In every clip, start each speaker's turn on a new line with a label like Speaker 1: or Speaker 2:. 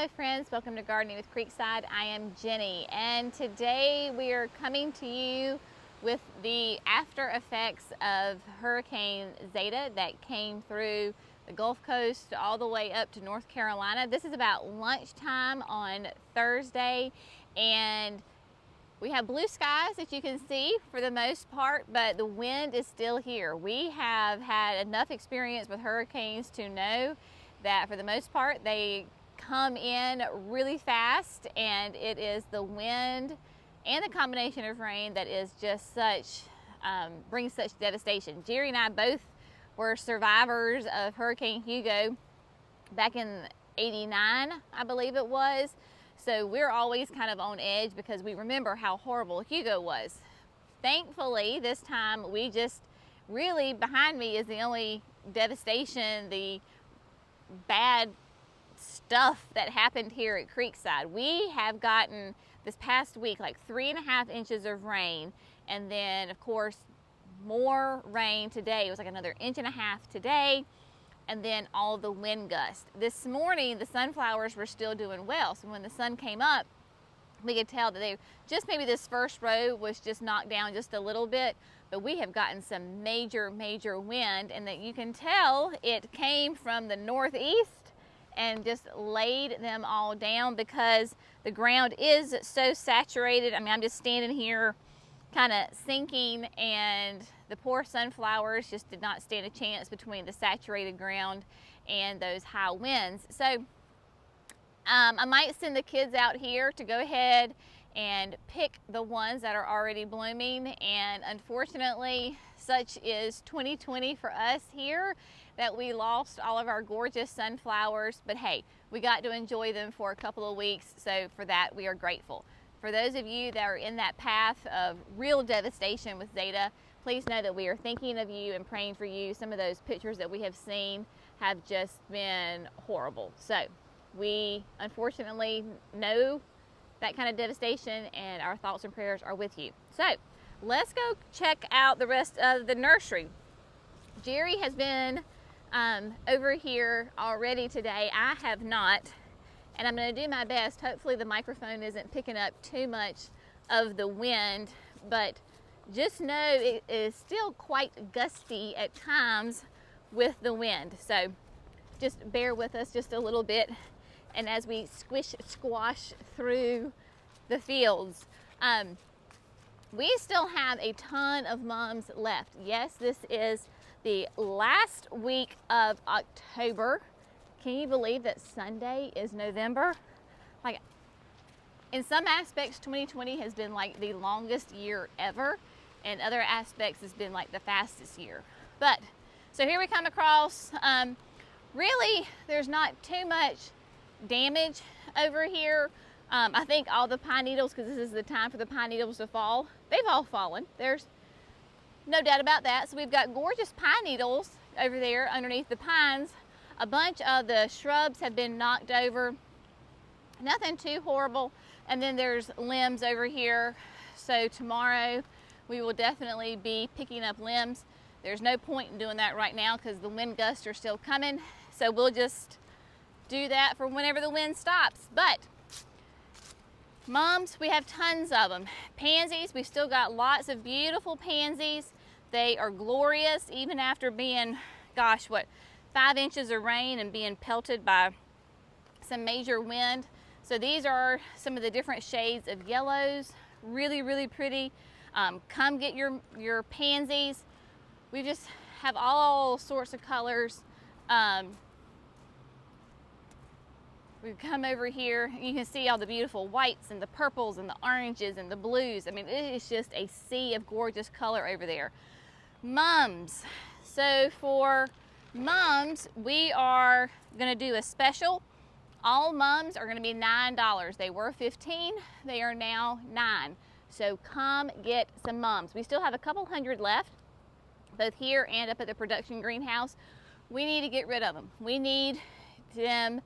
Speaker 1: Hello friends, welcome to Gardening with Creekside. I am Jenny, and today we are coming to you with the after effects of Hurricane Zeta that came through the Gulf Coast all the way up to North Carolina. This is about lunchtime on Thursday, and we have blue skies that you can see for the most part, but the wind is still here. We have had enough experience with hurricanes to know that for the most part they come in really fast, and it is the wind and the combination of rain that is just such brings such devastation. Jerry and I both were survivors of Hurricane Hugo back in '89, I believe it was. So we're always kind of on edge because we remember how horrible Hugo was. Thankfully, this time we just really, behind me is the only devastation, the bad stuff that happened here at Creekside. We have gotten this past week like 3.5 inches of rain, and then of course more rain today. It was like another 1.5 inches today, and then all the wind gusts. This morning the sunflowers were still doing well, so when the sun came up we could tell that they just maybe this first row was just knocked down just a little bit, but we have gotten some major wind, and that you can tell it came from the northeast and just laid them all down because the ground is so saturated. I mean, I'm just standing here kind of sinking, and the poor sunflowers just did not stand a chance between the saturated ground and those high winds. So I might send the kids out here to go ahead and pick the ones that are already blooming, and unfortunately such is 2020 for us here, that we lost all of our gorgeous sunflowers, but hey, we got to enjoy them for a couple of weeks, so for that we are grateful. For those of you that are in that path of real devastation with Zeta, please know that we are thinking of you and praying for you. Some of those pictures that we have seen have just been horrible. So we unfortunately know that kind of devastation, and our thoughts and prayers are with you. So let's go check out the rest of the nursery. Jerry has been over here already today. I have not, and I'm going to do my best. Hopefully the microphone isn't picking up too much of the wind, but just know it is still quite gusty at times with the wind. So just bear with us just a little bit, and as we squash through the fields. We still have a ton of mums left. Yes, this is the last week of October. Can you believe that Sunday is November? Like, in some aspects 2020 has been like the longest year ever, and other aspects has been like the fastest year. But so here we come across, really there's not too much damage over here. I think all the pine needles, because this is the time for the pine needles to fall, they've all fallen. There's no doubt about that. So we've got gorgeous pine needles over there underneath the pines. A bunch of the shrubs have been knocked over. Nothing too horrible. And then there's limbs over here. So tomorrow we will definitely be picking up limbs. There's no point in doing that right now because the wind gusts are still coming. So we'll just do that for whenever the wind stops. But mums, we have tons of them. Pansies, we've still got lots of beautiful pansies. They are glorious even after being, gosh, what, 5 inches of rain and being pelted by some major wind. So these are some of the different shades of yellows. Really pretty. Come get your pansies. We just have all sorts of colors. We've come over here, you can see all the beautiful whites and the purples and the oranges and the blues. I mean, it is just a sea of gorgeous color over there. Mums. So for mums, we are gonna do a special. All mums are gonna be $9. They were $15, they are now $9. So come get some mums. We still have a couple hundred left, both here and up at the production greenhouse. We need to get rid of them. We need them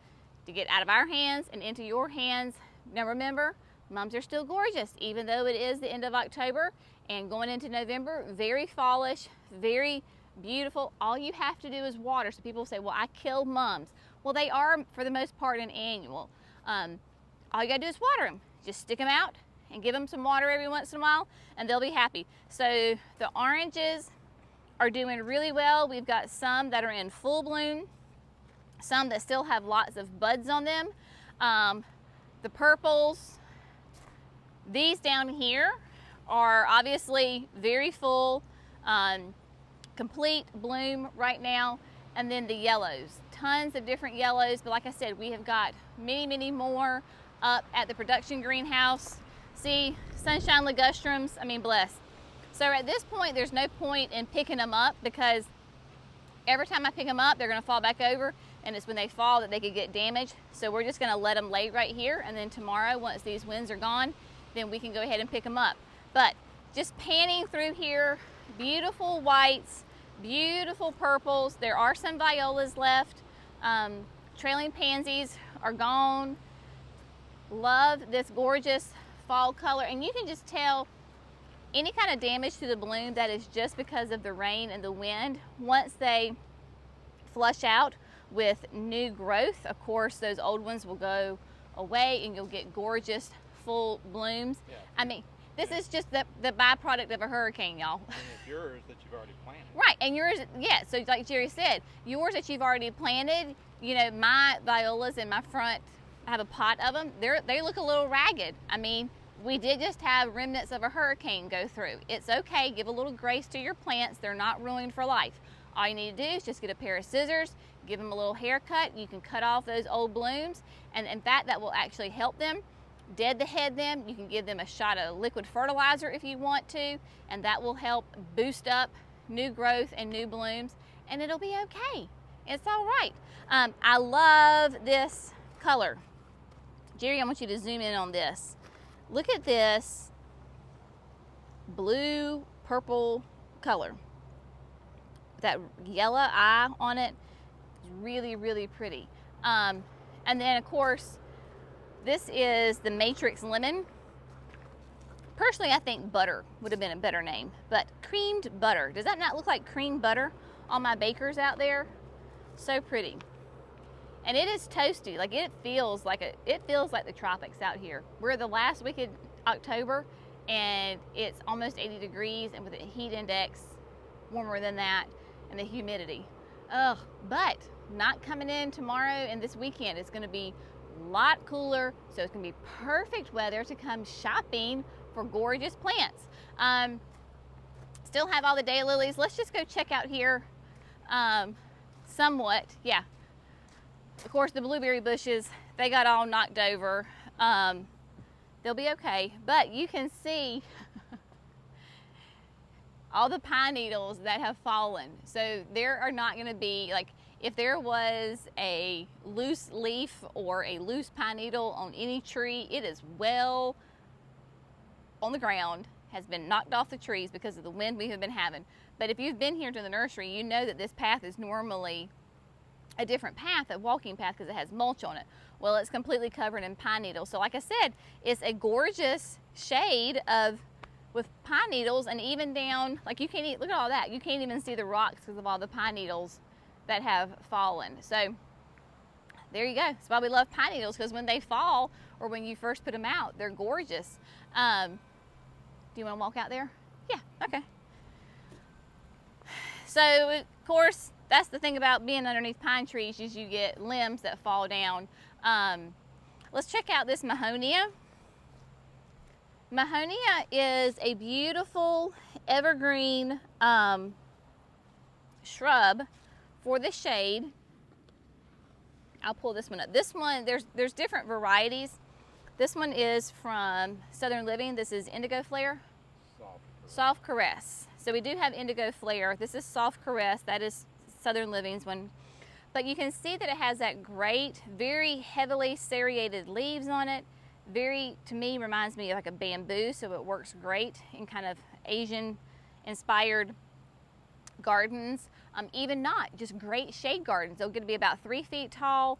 Speaker 1: to get out of our hands and into your hands. Now remember, mums are still gorgeous, even though it is the end of October and going into November. Very fallish, very beautiful. All you have to do is water. So people say, well, I kill mums. Well, they are, for the most part, an annual. All you gotta do is water them. Just stick them out and give them some water every once in a while, and they'll be happy. So the oranges are doing really well. We've got some that are in full bloom, some that still have lots of buds on them. The purples, these down here are obviously very full, complete bloom right now. And then the yellows, tons of different yellows, but like I said, we have got many more up at the production greenhouse. See, sunshine ligustrums, I mean, bless. So at this point, there's no point in picking them up, because every time I pick them up, they're gonna fall back over, and it's when they fall that they could get damaged. So we're just gonna let them lay right here, and then tomorrow, once these winds are gone, then we can go ahead and pick them up. But just panning through here, beautiful whites, beautiful purples. There are some violas left. Trailing pansies are gone. Love this gorgeous fall color, and you can just tell any kind of damage to the bloom that is just because of the rain and the wind. Once they flush out with new growth, of course, those old ones will go away and you'll get gorgeous full blooms. Yeah. I mean, this is just the byproduct of a hurricane, y'all.
Speaker 2: And it's yours that you've already planted.
Speaker 1: Right, and yours, yeah, so like Jerry said, yours that you've already planted, you know, my violas in my front, I have a pot of them, they look a little ragged. I mean, we did just have remnants of a hurricane go through. It's okay, give a little grace to your plants. They're not ruined for life. All you need to do is just get a pair of scissors, give them a little haircut. You can cut off those old blooms, and in fact, that will actually help them. Dead to head them. You can give them a shot of liquid fertilizer if you want to, and that will help boost up new growth and new blooms, and it'll be okay. It's all right. I love this color. Jerry, I want you to zoom in on this. Look at this blue purple color. That yellow eye on it is really pretty. And then of course, this is the Matrix Lemon. Personally, I think butter would have been a better name, but creamed butter. Does that not look like cream butter on my bakers out there? So pretty. And it is toasty. Like it feels like the tropics out here. We're the last week of October, and it's almost 80 degrees, and with a heat index warmer than that, and the humidity. Ugh, but not coming in tomorrow and this weekend. It's gonna be a lot cooler, so it's gonna be perfect weather to come shopping for gorgeous plants. Still have all the daylilies. Let's just go check out here somewhat. Yeah. Of course, the blueberry bushes, they got all knocked over. They'll be okay, but you can see all the pine needles that have fallen. So there are not gonna be, like, if there was a loose leaf or a loose pine needle on any tree, it is well on the ground, has been knocked off the trees because of the wind we have been having. But if you've been here to the nursery, you know that this path is normally a different path, a walking path, because it has mulch on it. Well, it's completely covered in pine needles. So like I said, it's a gorgeous shade with pine needles, and even down, like you can't look at all that. You can't even see the rocks because of all the pine needles that have fallen. So there you go. That's why we love pine needles, because when they fall or when you first put them out, they're gorgeous. Do you want to walk out there? Yeah, okay. So of course, that's the thing about being underneath pine trees, is you get limbs that fall down. Let's check out this Mahonia. Mahonia is a beautiful evergreen shrub for the shade. I'll pull this one up. This one, there's different varieties. This one is from Southern Living. This is Indigo Flare. Soft Caress. So we do have Indigo Flare. This is Soft Caress. That is Southern Living's one. But you can see that it has that great, very heavily serrated leaves on it. Very, to me, reminds me of like a bamboo, so it works great in kind of Asian-inspired gardens. Even not, just great shade gardens. They're going to be about 3 feet tall.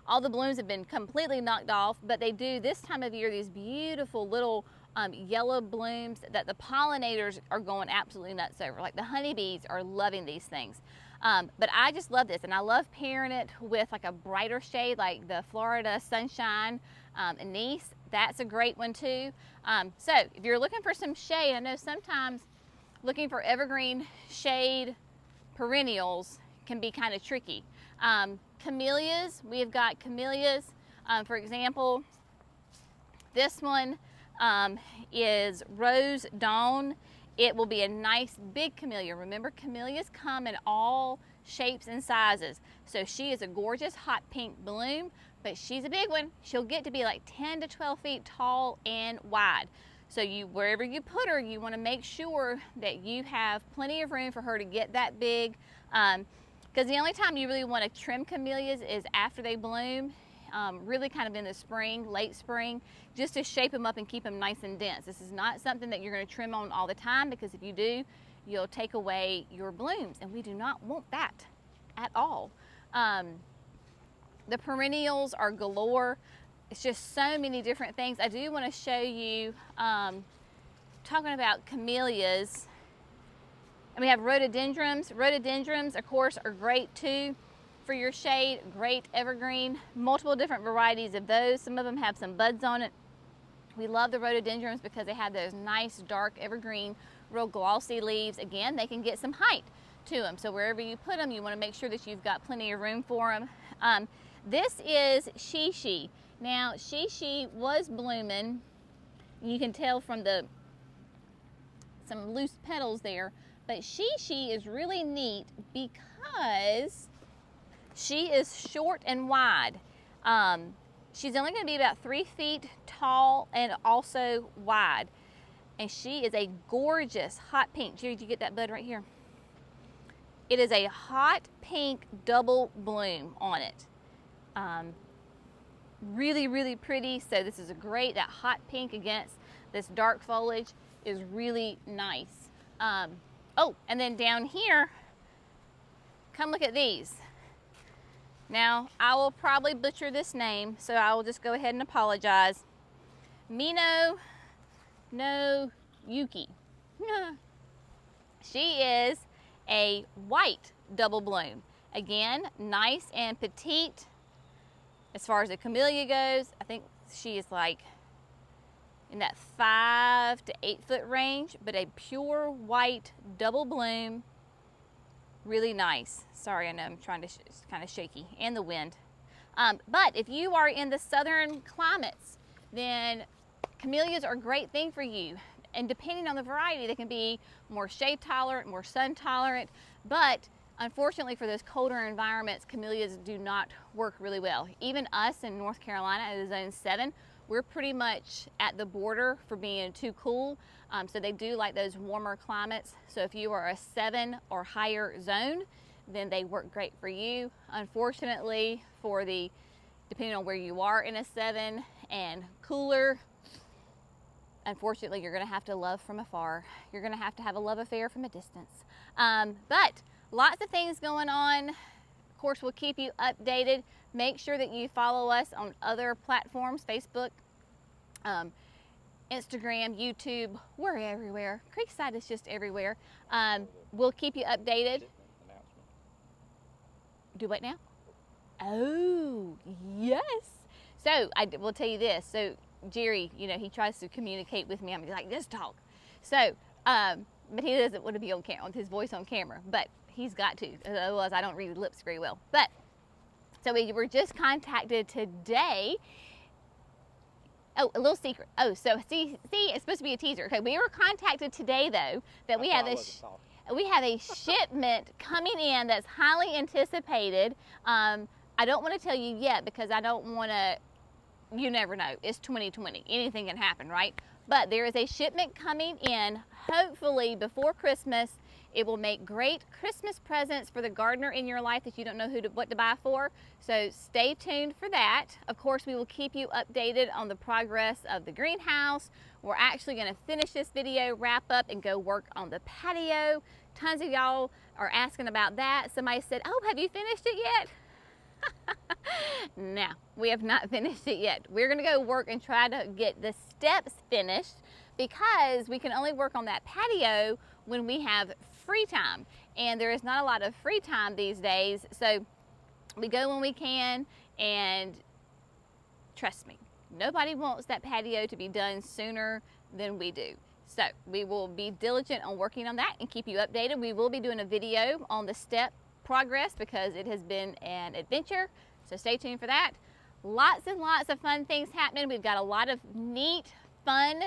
Speaker 1: All the blooms have been completely knocked off, but they do this time of year these beautiful little yellow blooms that the pollinators are going absolutely nuts over. Like the honeybees are loving these things. But I just love this, and I love pairing it with like a brighter shade like the Florida Sunshine Anise. That's a great one too. So if you're looking for some shade, I know sometimes looking for evergreen shade perennials can be kind of tricky. Camellias, we have got camellias. For example, this one is Rose Dawn. It will be a nice big camellia. Remember, camellias come in all shapes and sizes. So she is a gorgeous hot pink bloom, but she's a big one. She'll get to be like 10 to 12 feet tall and wide. So wherever you put her, you want to make sure that you have plenty of room for her to get that big. Because the only time you really want to trim camellias is after they bloom, really kind of in the spring, late spring, just to shape them up and keep them nice and dense. This is not something that you're going to trim on all the time, because if you do, you'll take away your blooms, and we do not want that at all. The perennials are galore. It's just so many different things. I do want to show you, talking about camellias, and we have rhododendrons. Rhododendrons, of course, are great too for your shade. Great evergreen, multiple different varieties of those. Some of them have some buds on it. We love the rhododendrons because they have those nice dark evergreen, real glossy leaves. Again, they can get some height to them. So wherever you put them, you want to make sure that you've got plenty of room for them. This is Shishi. Now, Shishi was blooming. You can tell from some loose petals there. But Shishi is really neat because she is short and wide. She's only going to be about 3 feet tall and also wide. And she is a gorgeous hot pink. Jerry, did you get that bud right here? It is a hot pink double bloom on it. Really, really pretty. So this is that hot pink against this dark foliage is really nice. Oh, and then down here, come look at these. Now, I will probably butcher this name, so I will just go ahead and apologize. Mino no Yuki. She is a white double bloom. Again, nice and petite. As far as the camellia goes, I think she is like in that 5 to 8 foot range, but a pure white double bloom. Really nice. Sorry, I know I'm trying to, it's kind of shaky, and the wind. But if you are in the southern climates, then camellias are a great thing for you. And depending on the variety, they can be more shade tolerant, more sun tolerant. But unfortunately for those colder environments, camellias do not work really well. Even us in North Carolina at zone 7, we're pretty much at the border for being too cool. So they do like those warmer climates. So if you are a 7 or higher zone, then they work great for you. Unfortunately, depending on where you are in a 7 and cooler, unfortunately, you're gonna have to love from afar. You're gonna have to have a love affair from a distance. But lots of things going on. Of course, we'll keep you updated. Make sure that you follow us on other platforms, Facebook, Instagram, YouTube. We're everywhere. Creekside is just everywhere. We'll keep you updated. Do what now? Oh, yes. So I will tell you this. So Jerry, he tries to communicate with me. I'm like, just talk. So, but he doesn't want to be on camera, with his voice on camera, but he's got to, otherwise I don't read lips very well. But, so we were just contacted today. Oh, a little secret. Oh, so see, it's supposed to be a teaser. Okay, we were contacted today though, that we have a shipment coming in that's highly anticipated. I don't want to tell you yet because I don't want to, you never know. It's 2020. Anything can happen, right? But there is a shipment coming in, hopefully before Christmas. It will make great Christmas presents for the gardener in your life that you don't know what to buy for. So stay tuned for that. Of course, we will keep you updated on the progress of the greenhouse. We're actually going to finish this video, wrap up, and go work on the patio. Tons of y'all are asking about that. Somebody said, oh, have you finished it yet? No, we have not finished it yet. We're going to go work and try to get the steps finished because we can only work on that patio when we have free time. and there is not a lot of free time these days. So we go when we can, and trust me, nobody wants that patio to be done sooner than we do. So we will be diligent on working on that and keep you updated. We will be doing a video on the step progress because it has been an adventure. So stay tuned for that. Lots and lots of fun things happening. We've got a lot of neat, fun,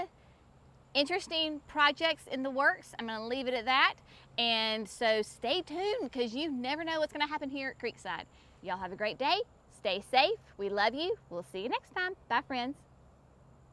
Speaker 1: interesting projects in the works. I'm going to leave it at that. And so stay tuned because you never know what's going to happen here at Creekside. Y'all have a great day. Stay safe. We love you. We'll see you next time. Bye, friends.